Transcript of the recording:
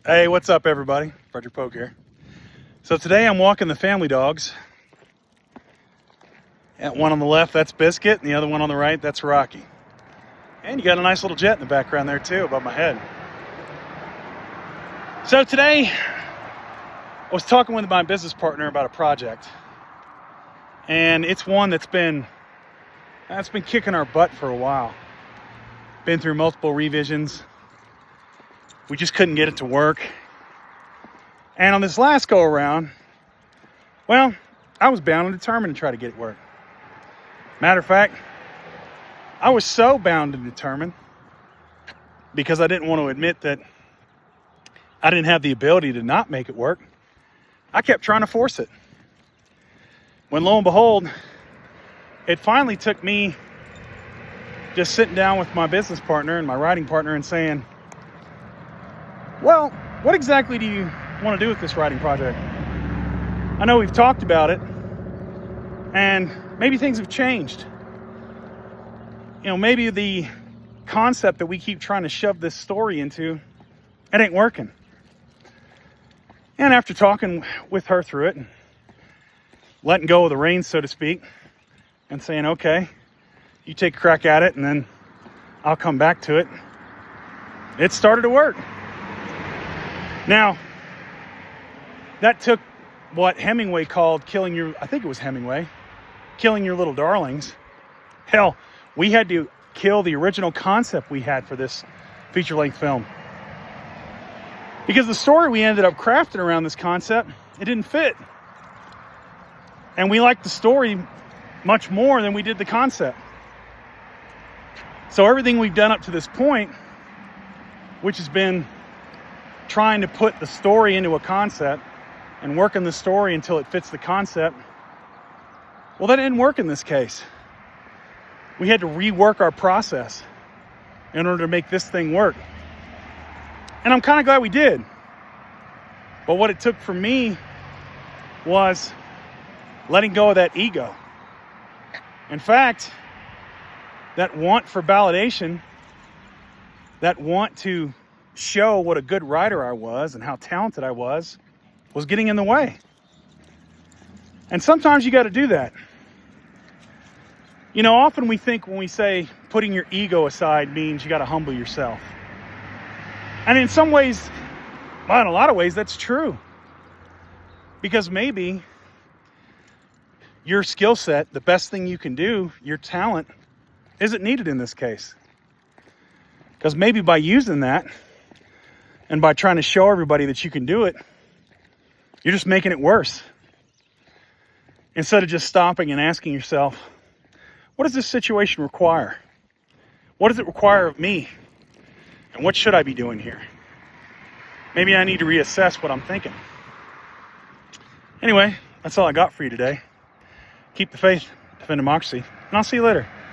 Hey, what's up everybody? Frederic Poag here. So today I'm walking the family dogs. And one on the left, that's Biscuit, and the other one on the right, that's Rocky. And you got a nice little jet in the background there too, above my head. So today, I was talking with my business partner about a project. And it's one that's been kicking our butt for a while. Been through multiple revisions. We just couldn't get it to work. And on this last go around, well, I was bound and determined to try to get it to work. Matter of fact, I was so bound and determined because I didn't want to admit that I didn't have the ability to not make it work. I kept trying to force it. When lo and behold, it finally took me just sitting down with my business partner and my writing partner and saying, well, what exactly do you want to do with this writing project? I know we've talked about it, and maybe things have changed. You know, maybe the concept that we keep trying to shove this story into, it ain't working. And after talking with her through it, and letting go of the reins, so to speak, and saying, okay, you take a crack at it, and then I'll come back to it, it started to work. Now, that took what Hemingway called killing your little darlings. Hell, we had to kill the original concept we had for this feature-length film. Because the story we ended up crafting around this concept, it didn't fit. And we liked the story much more than we did the concept. So everything we've done up to this point, which has been trying to put the story into a concept and working the story until it fits the concept, well, that didn't work in this case. We had to rework our process in order to make this thing work. And I'm kind of glad we did. But what it took for me was letting go of that ego. In fact, that want for validation, that want to show what a good writer I was and how talented I was getting in the way. And sometimes you got to do that. You know, often we think when we say putting your ego aside means you got to humble yourself. And in some ways, well, in a lot of ways, that's true. Because maybe your skill set, the best thing you can do, your talent, isn't needed in this case. Because maybe by using that and by trying to show everybody that you can do it, you're just making it worse. Instead of just stopping and asking yourself, what does this situation require? What does it require of me? And what should I be doing here? Maybe I need to reassess what I'm thinking. Anyway, that's all I got for you today. Keep the faith, defend democracy, and I'll see you later.